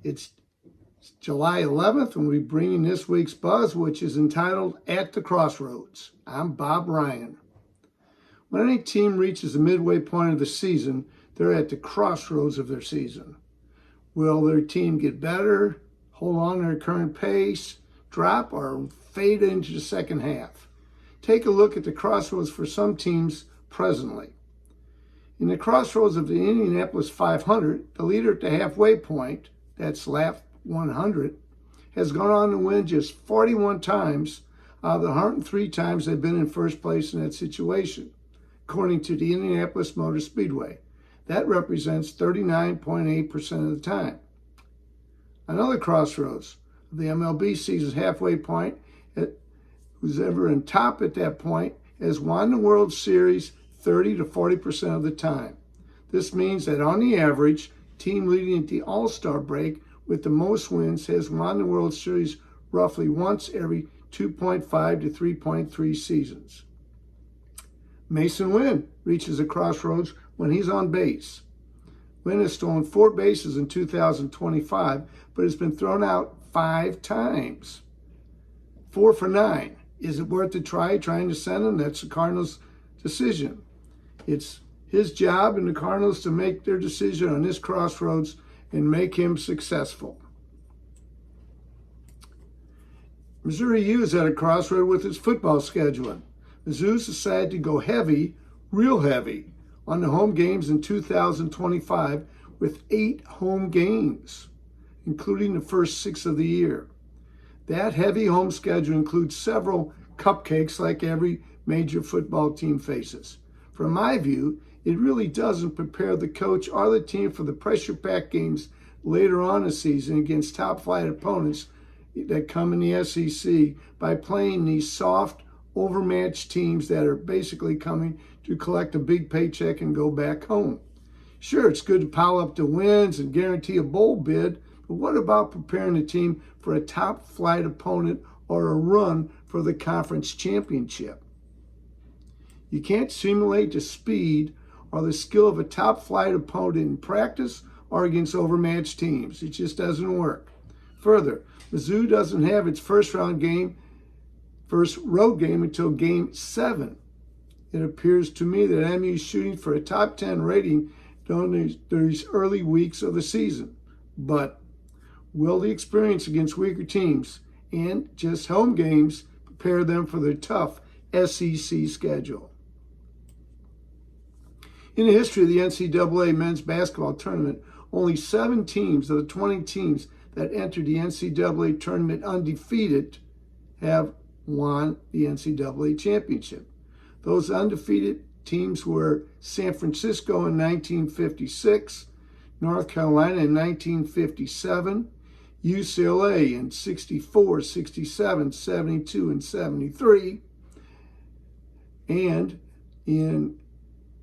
It's July 11th, and we'll be bringing this week's Buzz, which is entitled At the Crossroads. I'm Bob Ryan. When any team reaches the midway point of the season, they're at the crossroads of their season. Will their team get better, hold on to their current pace, drop, or fade into the second half? Take a look at the crossroads for some teams presently. In the crossroads of the Indianapolis 500, the leader at the halfway point, that's lap 100, has gone on to win just 41 times out of the 103 times they've been in first place in that situation, according to the Indianapolis Motor Speedway. That represents 39.8% of the time. Another crossroads of the MLB season's halfway point, who's ever in top at that point has won the World Series 30 to 40% of the time. This means that on the average, team leading at the All-Star break with the most wins has won the World Series roughly once every 2.5 to 3.3 seasons. Mason Wynn reaches a crossroads when he's on base. Wynn has stolen 4 bases in 2025, but has been thrown out 5 times. 4 for 9. Is it worth a trying to send him? That's the Cardinals' decision. It's his job and the Cardinals to make their decision on this crossroads and make him successful. Missouri U is at a crossroad with its football scheduling. Mizzou's decided to go heavy, real heavy, on the home games in 2025 with 8 home games, including the first 6 of the year. That heavy home schedule includes several cupcakes like every major football team faces. From my view, it really doesn't prepare the coach or the team for the pressure-packed games later on in the season against top-flight opponents that come in the SEC by playing these soft, overmatched teams that are basically coming to collect a big paycheck and go back home. Sure, it's good to pile up the wins and guarantee a bowl bid, but what about preparing the team for a top-flight opponent or a run for the conference championship? You can't simulate the speed or the skill of a top-flight opponent in practice or against overmatched teams. It just doesn't work. Further, Mizzou doesn't have its first road game until Game 7. It appears to me that MU is shooting for a top 10 rating during these early weeks of the season. But will the experience against weaker teams and just home games prepare them for their tough SEC schedule? In the history of the NCAA men's basketball tournament, only 7 teams of the 20 teams that entered the NCAA tournament undefeated have won the NCAA championship. Those undefeated teams were San Francisco in 1956, North Carolina in 1957, UCLA in 64, 67, 72, and 73, and in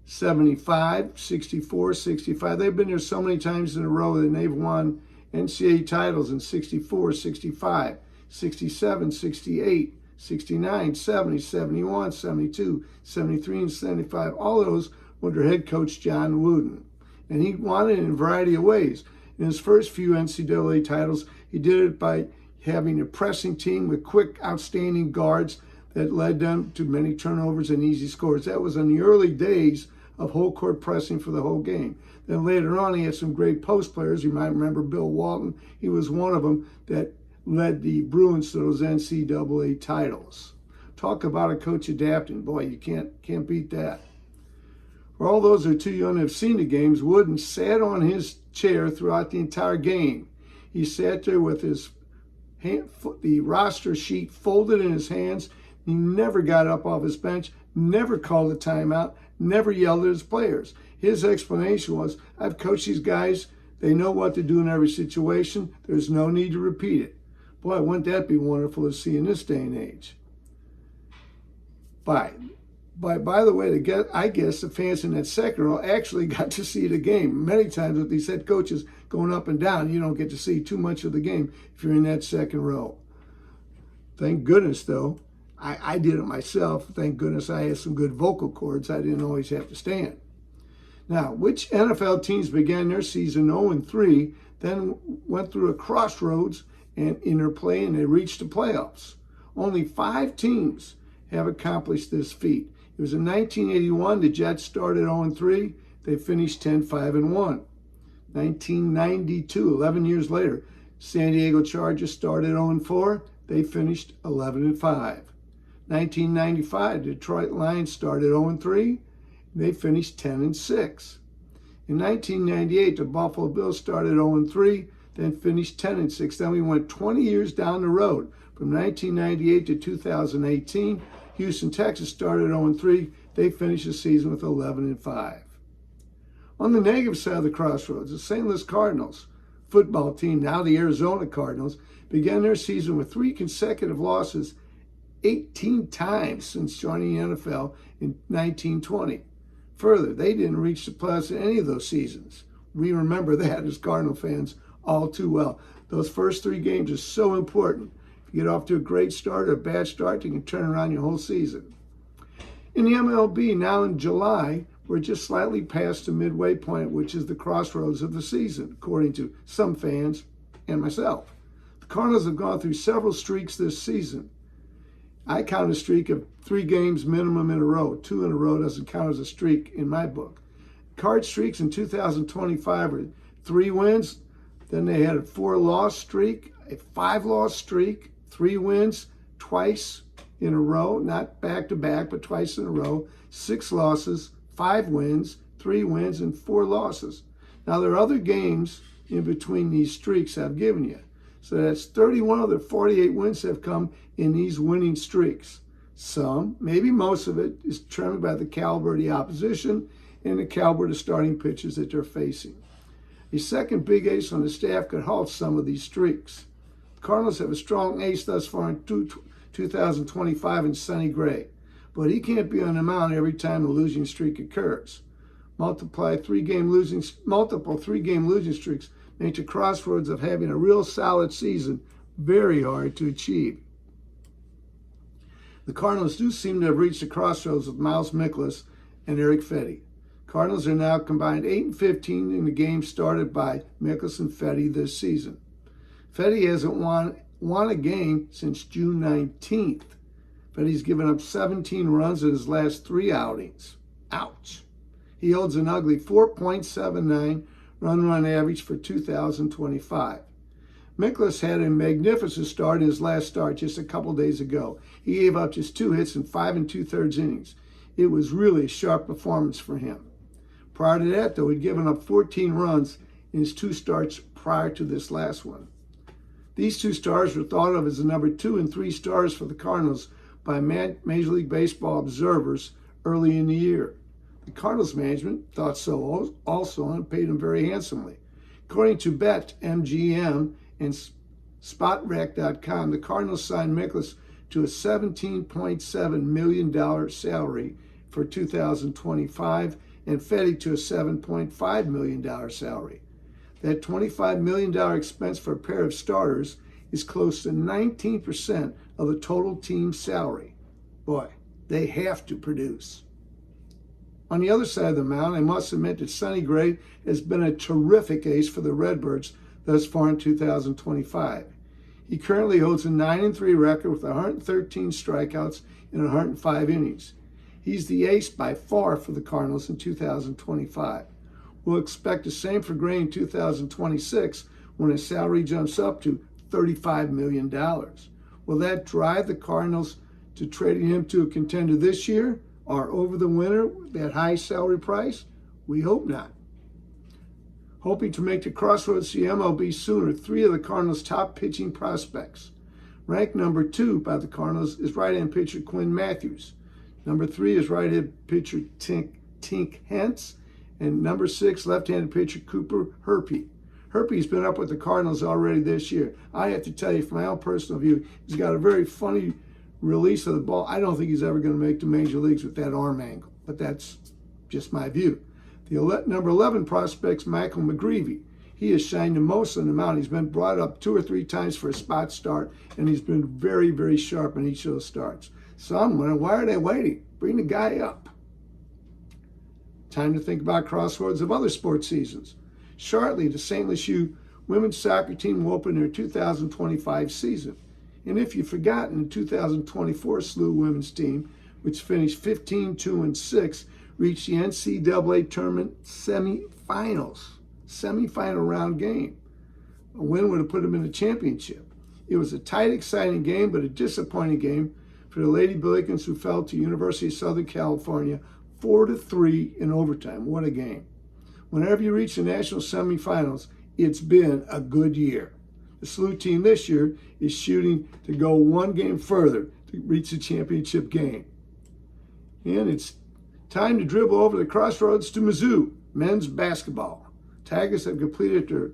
75, 64, 65. They've been there so many times in a row that they've won NCAA titles in 64, 65, 67, 68, 69, 70, 71, 72, 73, and 75. All of those under head coach John Wooden. And he won it in a variety of ways. In his first few NCAA titles, he did it by having a pressing team with quick, outstanding guards that led them to many turnovers and easy scores. That was in the early days of whole court pressing for the whole game. Then later on, he had some great post players. You might remember Bill Walton. He was one of them that led the Bruins to those NCAA titles. Talk about a coach adapting. Boy, you can't beat that. For all those who are too young to have seen the games, Wooden sat on his chair throughout the entire game. He sat there with the roster sheet folded in his hands. He never got up off his bench, never called a timeout, never yelled at his players. His explanation was, I've coached these guys. They know what to do in every situation. There's no need to repeat it. Boy, wouldn't that be wonderful to see in this day and age? By the way, I guess the fans in that second row actually got to see the game. Many times with these head coaches going up and down, you don't get to see too much of the game if you're in that second row. Thank goodness, though, I did it myself. Thank goodness I had some good vocal cords. I didn't always have to stand. Now, which NFL teams began their season 0-3 then went through a crossroads and interplay, and they reached the playoffs. Only 5 teams have accomplished this feat. It was in 1981, the Jets started 0-3. They finished 10-5-1. 1992, 11 years later, San Diego Chargers started 0-4. They finished 11-5. 1995, Detroit Lions started 0-3. They finished 10-6. In 1998, the Buffalo Bills started 0-3, then finished 10-6. Then we went 20 years down the road. From 1998 to 2018, Houston, Texas started 0-3. They finished the season with 11-5. On the negative side of the crossroads, the St. Louis Cardinals football team, now the Arizona Cardinals, began their season with 3 consecutive losses 18 times since joining the NFL in 1920. Further, they didn't reach the playoffs in any of those seasons. We remember that as Cardinal fans all too well. Those first 3 games are so important. If you get off to a great start or a bad start, you can turn around your whole season. In the MLB, now in July, we're just slightly past the midway point, which is the crossroads of the season, according to some fans and myself. The Cardinals have gone through several streaks this season. I count a streak of 3 games minimum in a row. 2 in a row doesn't count as a streak in my book. Card streaks in 2025 are 3 wins. Then they had a 4-loss streak, a 5-loss streak, 3 wins twice in a row, not back-to-back, but twice in a row, 6 losses, 5 wins, 3 wins, and 4 losses. Now, there are other games in between these streaks I've given you. So that's 31 of the 48 wins have come in these winning streaks. Some, maybe most of it, is determined by the caliber of the opposition and the caliber of the starting pitchers that they're facing. A second big ace on the staff could halt some of these streaks. The Cardinals have a strong ace thus far in 2025 in Sonny Gray, but he can't be on the mound every time a losing streak occurs. Multiple 3-game losing streaks make the crossroads of having a real solid season very hard to achieve. The Cardinals do seem to have reached the crossroads with Miles Mikolas and Eric Fedde. Cardinals are now combined 8-15 in the games started by Mikolas and Fedde this season. Fedde hasn't won a game since June 19th. Fedde's given up 17 runs in his last 3 outings. Ouch. He holds an ugly 4.79 run average for 2025. Mikolas had a magnificent start in his last start just a couple days ago. He gave up just 2 hits in 5 2/3 innings. It was really a sharp performance for him. Prior to that, though, he'd given up 14 runs in his 2 starts prior to this last one. These 2 stars were thought of as the number 2 and 3 stars for the Cardinals by Major League Baseball observers early in the year. The Cardinals management thought so also and paid him very handsomely. According to BetMGM and SpotRack.com, the Cardinals signed Mikolas to a $17.7 million salary for 2025 and Fedde to a $7.5 million salary. That $25 million expense for a pair of starters is close to 19% of the total team salary. Boy, they have to produce. On the other side of the mound, I must admit that Sonny Gray has been a terrific ace for the Redbirds thus far in 2025. He currently holds a 9-3 record with 113 strikeouts in 105 innings. He's the ace by far for the Cardinals in 2025. We'll expect the same for Gray in 2026 when his salary jumps up to $35 million. Will that drive the Cardinals to trading him to a contender this year or over the winter with that high salary price? We hope not. Hoping to make the crossroads to the MLB sooner, 3 of the Cardinals' top pitching prospects. Ranked number 2 by the Cardinals is right-hand pitcher Quinn Matthews. Number 3 is right-hand pitcher Tink Hence. And number 6, left-handed pitcher Cooper Herpy. Herpy's been up with the Cardinals already this year. I have to tell you, from my own personal view, he's got a very funny release of the ball. I don't think he's ever going to make the major leagues with that arm angle, but that's just my view. The number 11 prospect's Michael McGreevy. He has shined the most on the mound. He's been brought up 2 or 3 times for a spot start, and he's been very, very sharp in each of those starts. So I'm wondering, why are they waiting? Bring the guy up. Time to think about crossroads of other sports seasons. Shortly, the St. Louis U women's soccer team will open their 2025 season. And if you've forgotten, the 2024 SLU women's team, which finished 15-2-6, reached the NCAA tournament semifinal round game. A win would have put them in the championship. It was a tight, exciting game, but a disappointing game for the Lady Billikens, who fell to University of Southern California 4-3 in overtime. What a game. Whenever you reach the national semifinals, it's been a good year. The SLU team this year is shooting to go one game further to reach the championship game. And it's time to dribble over the Crossroads to Mizzou men's basketball. Tigers have completed their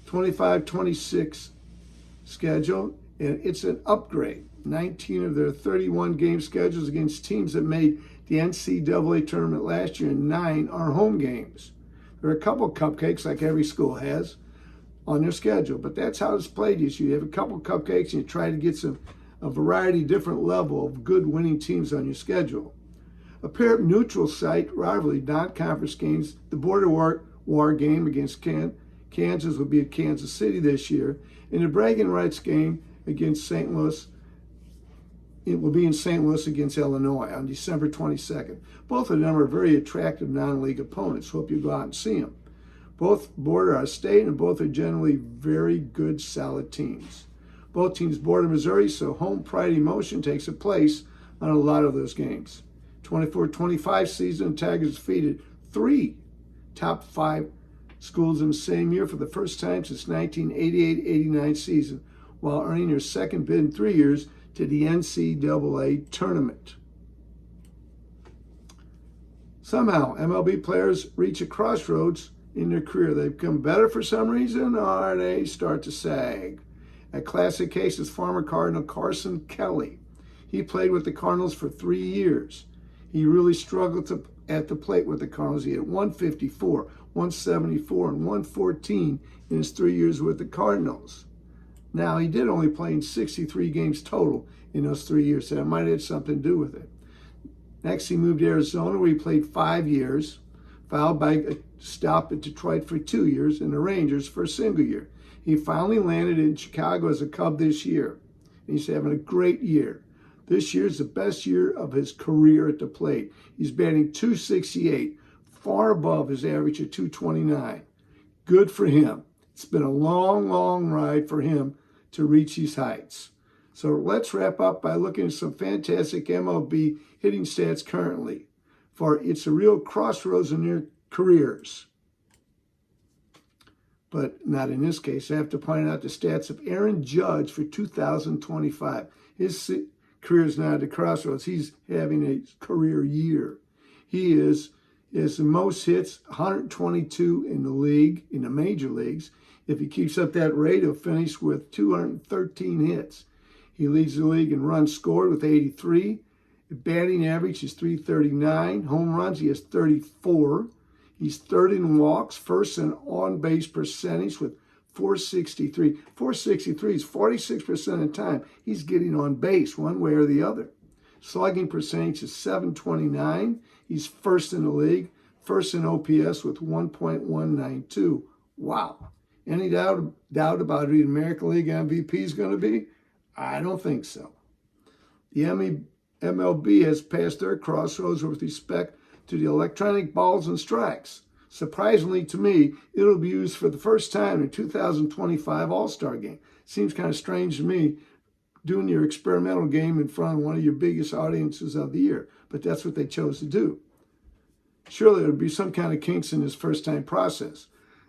25-26 schedule, and it's an upgrade. 19 of their 31 game schedules against teams that made the NCAA tournament last year, and 9 are home games. There are a couple cupcakes, like every school has, on their schedule, but that's how it's played this year. You have a couple cupcakes and you try to get a variety, different level of good winning teams on your schedule. A pair of neutral site rivalry non-conference games, the Border War game against Kansas will be at Kansas City this year, and the bragging rights game against St. Louis, it will be in St. Louis against Illinois on December 22nd. Both of them are very attractive non-league opponents. Hope you go out and see them. Both border our state, and both are generally very good, solid teams. Both teams border Missouri, so home pride emotion takes a place on a lot of those games. 24-25 season, Tigers defeated 3 top 5 schools in the same year for the first time since 1988-89 season, while earning their second bid in 3 years to the NCAA tournament. Somehow, MLB players reach a crossroads in their career. They become better for some reason, or they start to sag. A classic case is former Cardinal Carson Kelly. He played with the Cardinals for 3 years. He really struggled at the plate with the Cardinals. He had 154, 174, and 114 in his 3 years with the Cardinals. Now, he did only play in 63 games total in those 3 years, so that might have something to do with it. Next, he moved to Arizona, where he played 5 years, followed by a stop at Detroit for 2 years, and the Rangers for a single year. He finally landed in Chicago as a Cub this year. He's having a great year. This year is the best year of his career at the plate. He's batting .268, far above his average of .229. Good for him. It's been a long, long ride for him to reach these heights. So let's wrap up by looking at some fantastic MLB hitting stats currently, for it's a real crossroads in their careers. But not in this case. I have to point out the stats of Aaron Judge for 2025. His career is not at the crossroads. He's having a career year. He has the most hits, 122 in the league, in the major leagues. If he keeps up that rate, he'll finish with 213 hits. He leads the league in runs scored with 83. The batting average is .339. Home runs, he has 34. He's third in walks, first in on-base percentage with .463. .463 is 46% of the time he's getting on base one way or the other. Slugging percentage is .729. He's first in the league, first in OPS with 1.192. Wow. Any doubt about who the American League MVP is going to be? I don't think so. The MLB has passed their crossroads with respect to the electronic balls and strikes. Surprisingly to me, it'll be used for the first time in 2025 All-Star Game. Seems kind of strange to me, doing your experimental game in front of one of your biggest audiences of the year, but that's what they chose to do. Surely there would be some kind of kinks in this first-time process.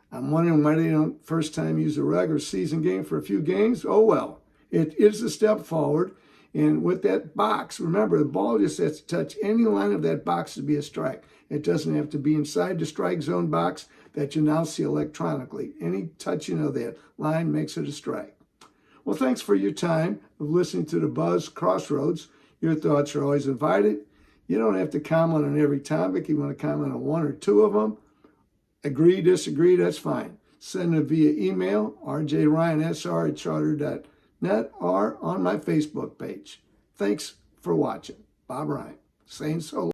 I'm wondering why they don't first time use a regular season game for a few games. Oh well, it is a step forward. And with that box, remember, the ball just has to touch any line of that box to be a strike. It doesn't have to be inside the strike zone box that you now see electronically. Any touching of that line makes it a strike. Well, thanks for your time of listening to the Buzz Crossroads. Your thoughts are always invited. You don't have to comment on every topic. You want to comment on one or two of them. Agree, disagree, that's fine. Send it via email, rjryans@charter.net, or on my Facebook page. Thanks for watching. Bob Ryan, saying so long.